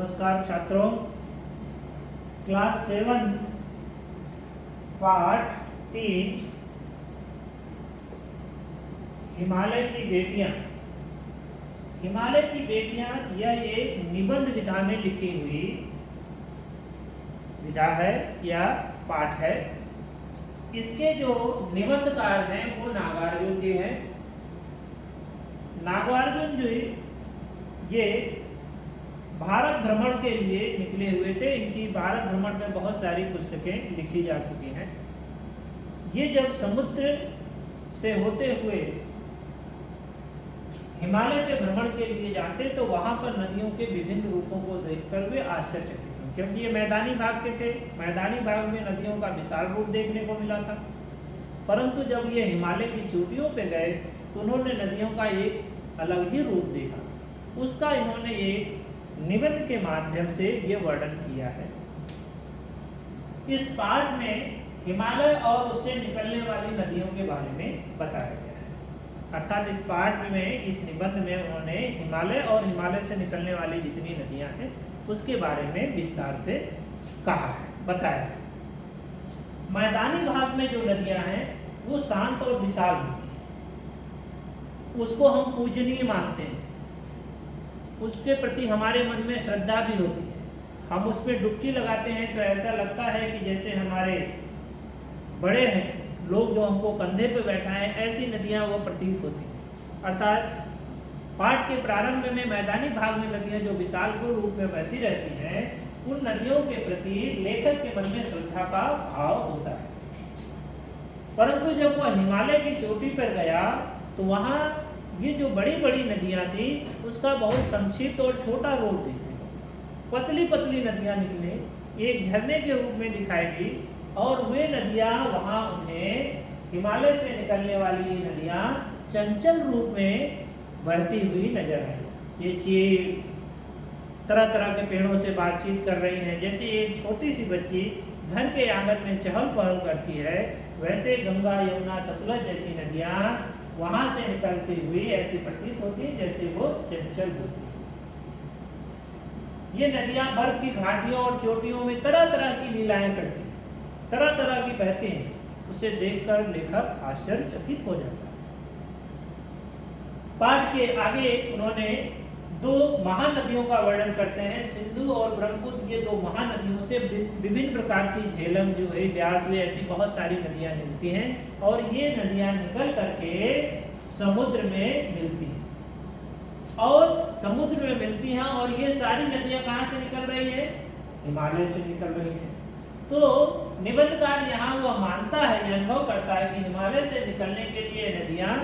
नमस्कार छात्रों, क्लास 7 पाठ 3 हिमालय की बेटियां। हिमालय की बेटियां यह एक निबंध विधा में लिखी हुई विधा है या पाठ है। इसके जो निबंधकार हैं वो नागार्जुन जी हैं। नागार्जुन जी ये भारत भ्रमण के लिए निकले हुए थे। इनकी भारत भ्रमण में बहुत सारी पुस्तकें लिखी जा चुकी हैं। ये जब समुद्र से होते हुए हिमालय के भ्रमण के लिए जाते तो वहां पर नदियों के विभिन्न रूपों को देखकर वे आश्चर्यचकित हुए, क्योंकि ये मैदानी भाग के थे। मैदानी भाग में नदियों का विशाल रूप देखने को मिला था, परंतु जब ये हिमालय की चोटियों पे गए तो उन्होंने नदियों का एक अलग ही रूप देखा। उसका इन्होंने एक निबंध के माध्यम से ये वर्णन किया है। इस पाठ में हिमालय और उससे निकलने वाली नदियों के बारे में बताया गया है। अर्थात इस पाठ में, इस निबंध में उन्होंने हिमालय और हिमालय से निकलने वाली जितनी नदियां हैं उसके बारे में विस्तार से कहा है, बताया है। मैदानी भाग में जो नदियां हैं वो शांत और विशाल होती है, उसको हम पूजनीय मानते हैं, उसके प्रति हमारे मन में श्रद्धा भी होती है। हम उसमें डुबकी लगाते हैं तो ऐसा लगता है कि जैसे हमारे बड़े हैं लोग जो हमको कंधे पे बैठाएं, ऐसी नदियां वो प्रतीत होती हैं। अर्थात पाठ के प्रारंभ में मैदानी भाग में नदियां जो विशाल रूप में बहती रहती हैं, उन नदियों के प्रति लेखक के मन में श्रद्धा का भाव होता है। परंतु जब वह हिमालय की चोटी पर गया तो वहां ये जो बड़ी बड़ी नदियां थी उसका बहुत संक्षिप्त और छोटा रूप देखने को, पतली पतली नदियां निकले, एक झरने के रूप में दिखाई दी, और वे नदियां वहां उन्हें हिमालय से निकलने वाली ये नदियां चंचल रूप में बहती हुई नजर आई। ये चील तरह तरह के पेड़ों से बातचीत कर रही हैं। जैसे एक छोटी सी बच्ची घर के आंगन में चहल पहल करती है, वैसे गंगा यमुना सतलज जैसी नदियां वहां से निकलती हुई ऐसी प्रतीत होती है जैसे वो चंचल होती है। ये नदियां बर्फ की घाटियों और चोटियों में तरह तरह की लीलाएं करती हैं, तरह तरह की बहती हैं। उसे देखकर लेखक आश्चर्यचकित हो जाता है। पाठ के आगे उन्होंने दो महानदियों का वर्णन करते हैं, सिंधु और ब्रह्मपुत्र। ये दो महानदियों से विभिन्न प्रकार की झेलम जो है, व्यास में ऐसी बहुत सारी नदियां मिलती हैं, और ये नदियां निकल करके समुद्र में मिलती हैं। और समुद्र में मिलती हैं, और ये सारी नदियां कहाँ से निकल रही है? हिमालय से निकल रही है। तो निबंधकार यहाँ वह मानता है, अनुभव करता है कि हिमालय से निकलने के लिए नदियां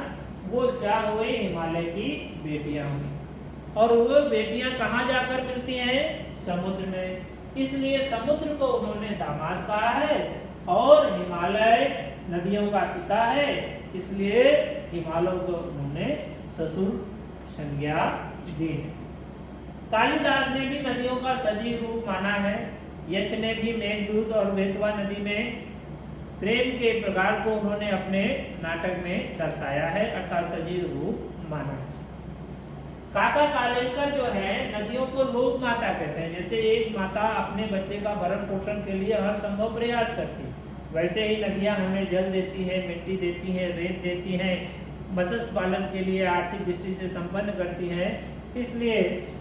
वो क्या हुई? हिमालय की बेटियां हुई। और वो बेटियां कहाँ जाकर मिलती हैं? समुद्र में। इसलिए समुद्र को उन्होंने दामाद कहा है, और हिमालय नदियों का पिता है, इसलिए हिमालय को उन्होंने ससुर संज्ञा दी है। कालिदास ने भी नदियों का सजीव रूप माना है। यक्ष ने भी मेघदूत और बेतवा नदी में प्रेम के प्रकार को उन्होंने अपने नाटक में दर्शाया है, अर्थात सजीव रूप माना है। काका कालेलकर जो है नदियों को लोक माता कहते हैं। जैसे एक माता अपने बच्चे का भरण पोषण के लिए हर संभव प्रयास करती है, वैसे ही नदियां हमें जल देती है, मिट्टी देती है, रेत देती हैं, मत्स्य पालन के लिए आर्थिक दृष्टि से संपन्न करती हैं। इसलिए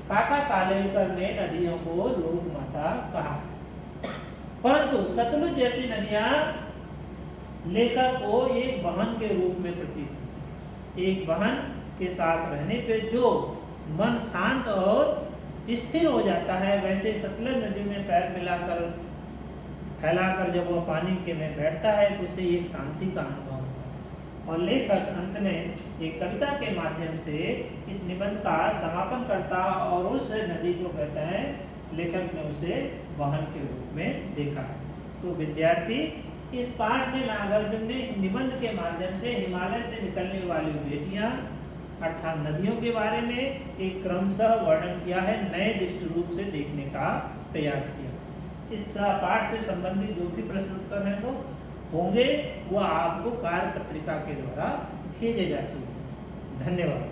काका कालेलकर ने नदियों को लोक माता कहा। परंतु सतलुज जैसी नदियां लेखक को एक बहन के रूप में प्रतीत होती है। एक बहन के साथ रहने पे जो मन शांत और स्थिर हो जाता है, वैसे सतलज नदी में पैर मिलाकर फैलाकर जब वह पानी के में बैठता है तो उसे एक शांति का अनुभव होता है। और लेखक अंत में एक कविता के माध्यम से इस निबंध का समापन करता, और उस नदी को कहता है, लेखक ने उसे बहन के रूप में देखा है। तो विद्यार्थी, इस पाठ में नागार्जुन ने निबंध के माध्यम से हिमालय से निकलने वाली बेटियां अर्थात नदियों के बारे में एक क्रमशः वर्णन किया है, नए दृष्टि रूप से देखने का प्रयास किया। इस पाठ से संबंधित जो भी प्रश्न उत्तर हैं वो होंगे, वह आपको कार्य पत्रिका के द्वारा भेजे जा सकते हैं। धन्यवाद।